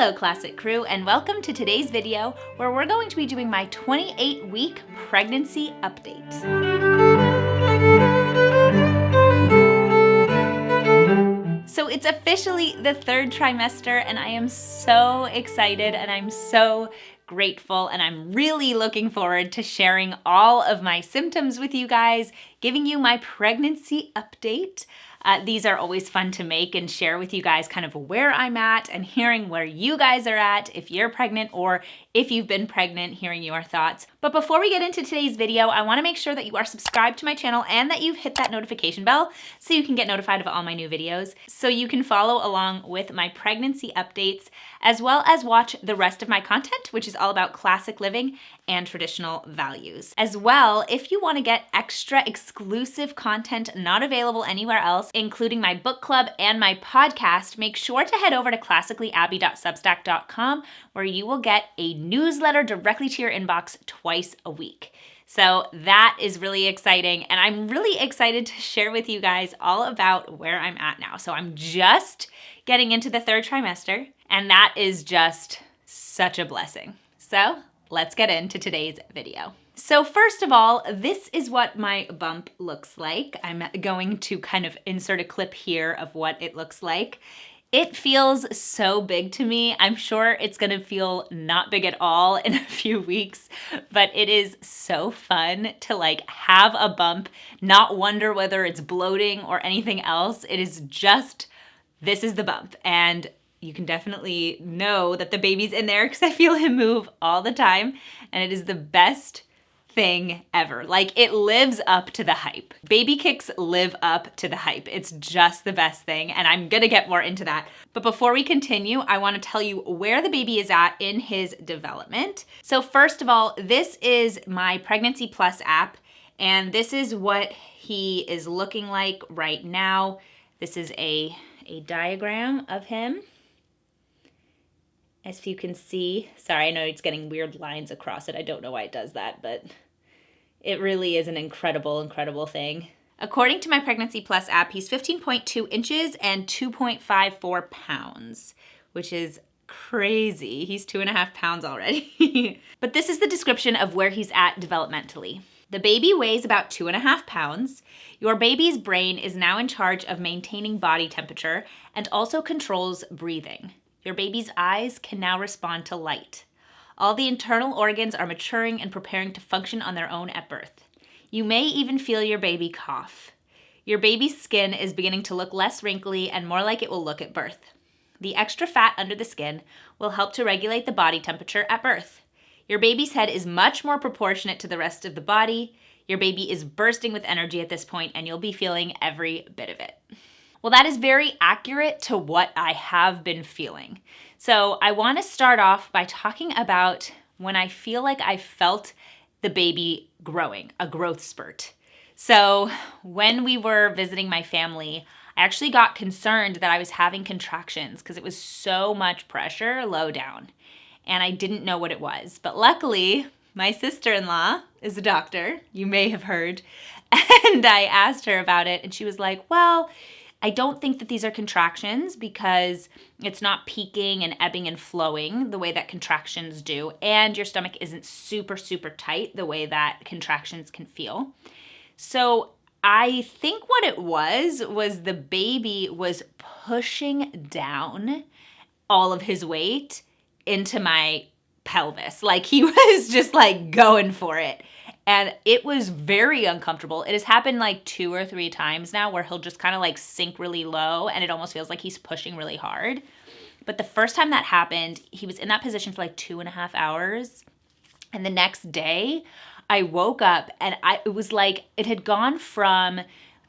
Hello Classic Crew, and welcome to today's video where we're going to be doing my 28-week pregnancy update. So it's officially the third trimester and I am so excited and I'm so grateful and I'm really looking forward to sharing all of my symptoms with you guys, giving you my pregnancy update. These are always fun to make and share with you guys kind of where I'm at and hearing where you guys are at if you're pregnant or if you've been pregnant, hearing your thoughts. But before we get into today's video, I wanna make sure that you are subscribed to my channel and that you've hit that notification bell so you can get notified of all my new videos, so you can follow along with my pregnancy updates, as well as watch the rest of my content, which is all about classic living and traditional values. As well, if you wanna get extra exclusive content not available anywhere else, including my book club and my podcast, make sure to head over to classicallyabby.substack.com where you will get a newsletter directly to your inbox twice a week. So that is really exciting, and I'm really excited to share with you guys all about where I'm at now. So I'm just getting into the third trimester, and that is just such a blessing. So let's get into today's video. So first of all, this is what my bump looks like. I'm going to kind of insert a clip here of what it looks like. It feels so big to me. I'm sure it's gonna feel not big at all in a few weeks, but it is so fun to like have a bump, not wonder whether it's bloating or anything else. It is just, this is the bump. And you can definitely know that the baby's in there because I feel him move all the time, and it is the best thing ever. Like, it lives up to the hype. Baby kicks live up to the hype. It's just the best thing, and I'm gonna get more into that. But before we continue, I wanna tell you where the baby is at in his development. So first of all, this is my Pregnancy Plus app, and this is what he is looking like right now. This is a diagram of him. As you can see, sorry, I know it's getting weird lines across it. I don't know why it does that, but it really is an incredible, incredible thing. According to my Pregnancy Plus app, he's 15.2 inches and 2.54 pounds, which is crazy. He's 2.5 pounds already. But this is the description of where he's at developmentally. The baby weighs about 2.5 pounds. Your baby's brain is now in charge of maintaining body temperature and also controls breathing. Your baby's eyes can now respond to light. All the internal organs are maturing and preparing to function on their own at birth. You may even feel your baby cough. Your baby's skin is beginning to look less wrinkly and more like it will look at birth. The extra fat under the skin will help to regulate the body temperature at birth. Your baby's head is much more proportionate to the rest of the body. Your baby is bursting with energy at this point, and you'll be feeling every bit of it. Well, that is very accurate to what I have been feeling. So I want to start off by talking about when I feel like I felt the baby growing, a growth spurt. So when we were visiting my family, I actually got concerned that I was having contractions because it was so much pressure low down, and I didn't know what it was. But luckily, my sister-in-law is a doctor, you may have heard, and I asked her about it, and she was like, well, I don't think that these are contractions because it's not peaking and ebbing and flowing the way that contractions do, and your stomach isn't super, super tight the way that contractions can feel. So I think what it was the baby was pushing down all of his weight into my pelvis. Like, he was just like going for it. And it was very uncomfortable. It has happened like 2 or 3 times now where he'll just kind of like sink really low and it almost feels like he's pushing really hard. But the first time that happened, he was in that position for like 2.5 hours. And the next day I woke up and it was like it had gone from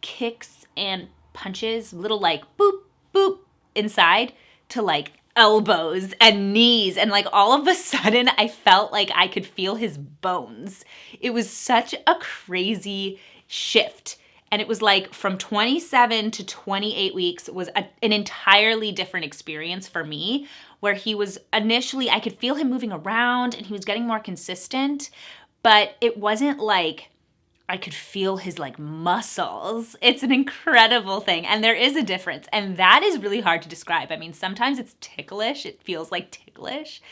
kicks and punches, little like boop, boop inside, to like elbows and knees, and like all of a sudden I felt like I could feel his bones. It was such a crazy shift, and it was like from 27 to 28 weeks was an entirely different experience for me, where he was initially, I could feel him moving around and he was getting more consistent, but it wasn't like I could feel his like muscles. It's an incredible thing. And there is a difference. And that is really hard to describe. I mean, sometimes it's ticklish. It feels like ticklish.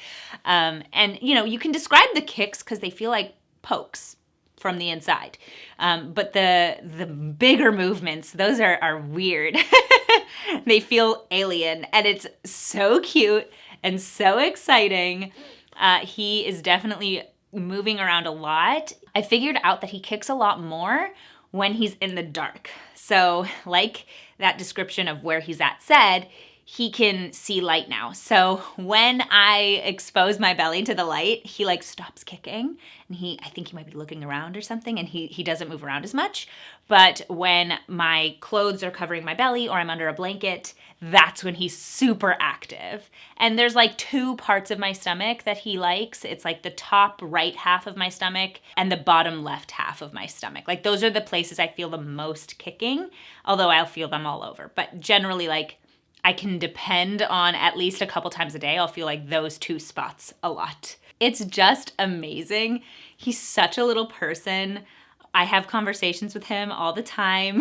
And you know, you can describe the kicks because they feel like pokes from the inside. But the bigger movements, those are weird. They feel alien, and it's so cute and so exciting. He is definitely moving around a lot. I figured out that he kicks a lot more when he's in the dark. So like that description of where he's at said, he can see light now. So when I expose my belly to the light, he like stops kicking, and I think he might be looking around or something, and he doesn't move around as much. But when my clothes are covering my belly or I'm under a blanket, that's when he's super active. And there's like 2 parts of my stomach that he likes. It's like the top right half of my stomach and the bottom left half of my stomach. Like those are the places I feel the most kicking, although I'll feel them all over. But generally, like, I can depend on at least a couple times a day. I'll feel like those 2 spots a lot. It's just amazing. He's such a little person. I have conversations with him all the time.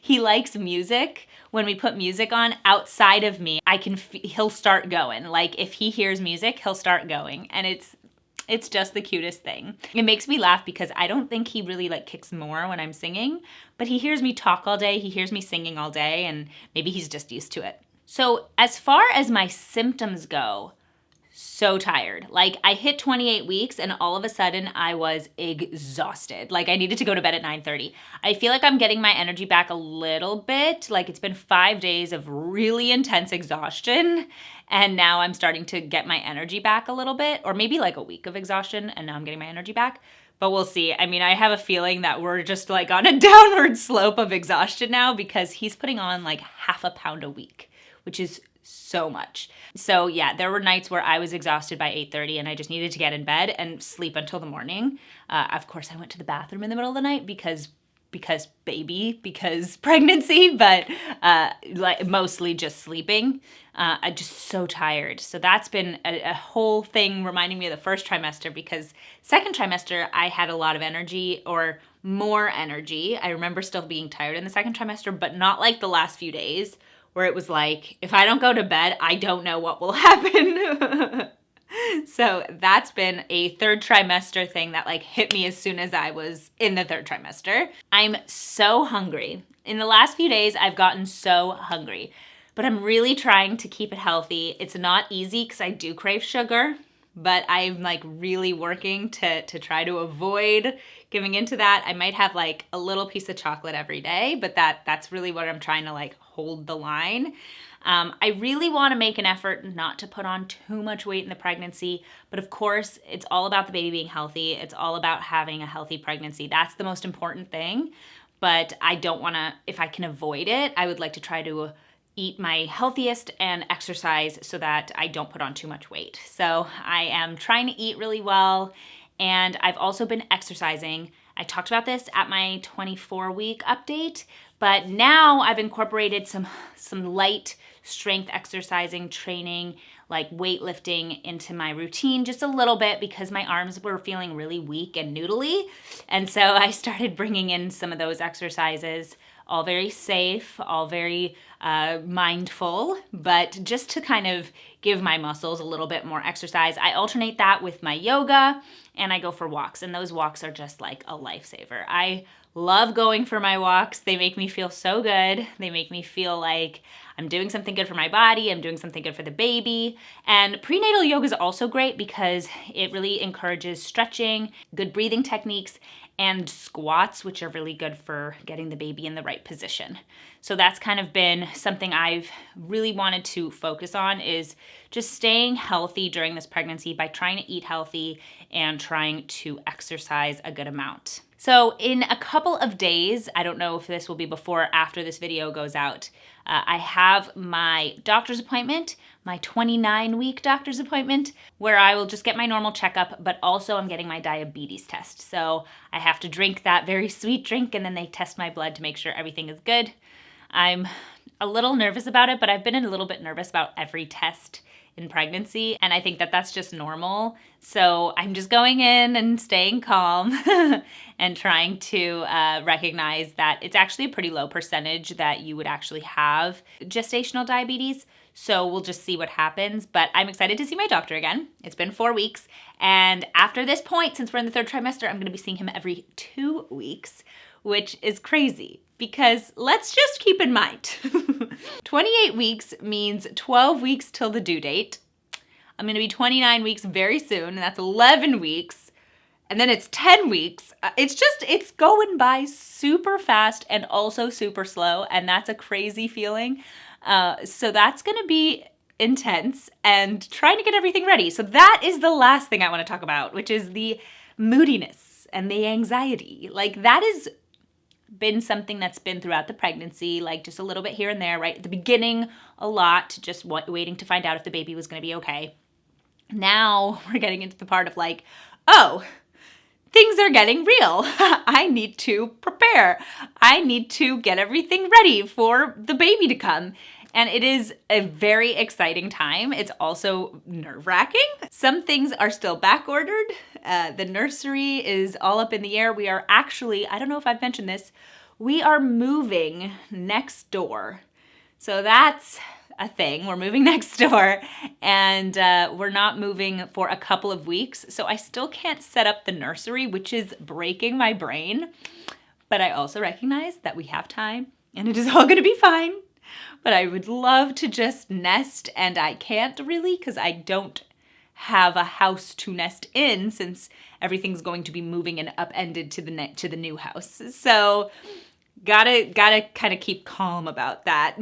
He likes music. When we put music on outside of me, he'll start going. Like if he hears music, he'll start going. And it's just the cutest thing. It makes me laugh because I don't think he really like kicks more when I'm singing, but he hears me talk all day, he hears me singing all day, and maybe he's just used to it. So as far as my symptoms go, so tired. Like I hit 28 weeks and all of a sudden I was exhausted. Like I needed to go to bed at 9:30. I feel like I'm getting my energy back a little bit. Like it's been 5 days of really intense exhaustion, and now I'm starting to get my energy back a little bit, or maybe like a week of exhaustion and now I'm getting my energy back. But we'll see. I mean, I have a feeling that we're just like on a downward slope of exhaustion now because he's putting on like half a pound a week, which is so much. So yeah, there were nights where I was exhausted by 8:30 and I just needed to get in bed and sleep until the morning. Of course, I went to the bathroom in the middle of the night because pregnancy, but like mostly just sleeping. I'm just so tired. So that's been a whole thing reminding me of the first trimester, because second trimester, I had a lot of energy, or more energy. I remember still being tired in the second trimester, but not like the last few days where it was like, if I don't go to bed, I don't know what will happen. So that's been a third trimester thing that like hit me as soon as I was in the third trimester. I'm so hungry. In the last few days, I've gotten so hungry, but I'm really trying to keep it healthy. It's not easy because I do crave sugar, but I'm like really working to try to avoid giving into that. I might have like a little piece of chocolate every day, but that's really what I'm trying to like hold the line. I really want to make an effort not to put on too much weight in the pregnancy, but of course it's all about the baby being healthy. It's all about having a healthy pregnancy. That's the most important thing, but I don't want to, if I can avoid it, I would like to try to eat my healthiest and exercise so that I don't put on too much weight. So I am trying to eat really well, and I've also been exercising. I talked about this at my 24-week update, but now I've incorporated some light strength exercising training, like weightlifting, into my routine just a little bit because my arms were feeling really weak and noodly. And so I started bringing in some of those exercises, all very safe, all very mindful, but just to kind of give my muscles a little bit more exercise. I alternate that with my yoga, and I go for walks, and those walks are just like a lifesaver. I love going for my walks. They make me feel so good. They make me feel like I'm doing something good for my body. I'm doing something good for the baby. And prenatal yoga is also great because it really encourages stretching, good breathing techniques, and squats, which are really good for getting the baby in the right position. So that's kind of been something I've really wanted to focus on, is just staying healthy during this pregnancy by trying to eat healthy and trying to exercise a good amount. So in a couple of days, I don't know if this will be before or after this video goes out, I have my doctor's appointment, my 29-week doctor's appointment, where I will just get my normal checkup, but also I'm getting my diabetes test. So I have to drink that very sweet drink, and then they test my blood to make sure everything is good. I'm a little nervous about it, but I've been a little bit nervous about every test in pregnancy. And I think that that's just normal. So I'm just going in and staying calm and trying to recognize that it's actually a pretty low percentage that you would actually have gestational diabetes. So we'll just see what happens. But I'm excited to see my doctor again. It's been 4 weeks. And after this point, since we're in the 3rd trimester, I'm going to be seeing him every 2 weeks, which is crazy. Because let's just keep in mind, 28 weeks means 12 weeks till the due date. I'm gonna be 29 weeks very soon, and that's 11 weeks. And then it's 10 weeks. It's going by super fast and also super slow, and that's a crazy feeling. So that's gonna be intense and trying to get everything ready. So that is the last thing I wanna talk about, which is the moodiness and the anxiety. Like that is been something that's been throughout the pregnancy, like just a little bit here and there, right? At the beginning, a lot, just waiting to find out if the baby was going to be okay. Now we're getting into the part of like, oh, things are getting real. I need to prepare. I need to get everything ready for the baby to come. And it is a very exciting time. It's also nerve-wracking. Some things are still back-ordered. The nursery is all up in the air. We are actually, I don't know if I've mentioned this, we are moving next door. So that's a thing. We're moving next door, and we're not moving for a couple of weeks. So I still can't set up the nursery, which is breaking my brain. But I also recognize that we have time, and it is all gonna be fine. But I would love to just nest, and I can't really because I don't have a house to nest in since everything's going to be moving and upended to the new house. So gotta kind of keep calm about that.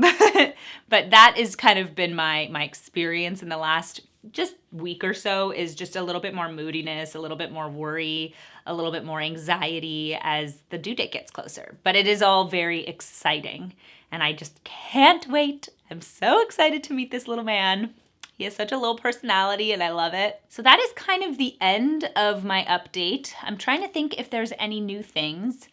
But that has kind of been my experience in the last just week or so, is just a little bit more moodiness, a little bit more worry, a little bit more anxiety as the due date gets closer. But it is all very exciting. And I just can't wait. I'm so excited to meet this little man. He has such a little personality and I love it. So that is kind of the end of my update. I'm trying to think if there's any new things.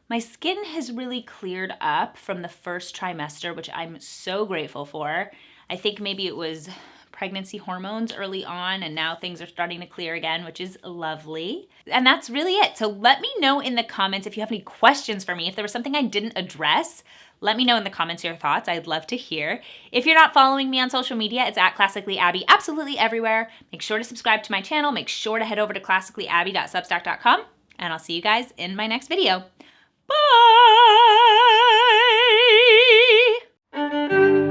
My skin has really cleared up from the 1st trimester, which I'm so grateful for. I think maybe it was pregnancy hormones early on, and now things are starting to clear again, which is lovely. And that's really it. So let me know in the comments if you have any questions for me. If there was something I didn't address, let me know in the comments your thoughts. I'd love to hear. If you're not following me on social media, it's at Classically Abby, absolutely everywhere. Make sure to subscribe to my channel. Make sure to head over to classicallyabby.substack.com, and I'll see you guys in my next video. Bye!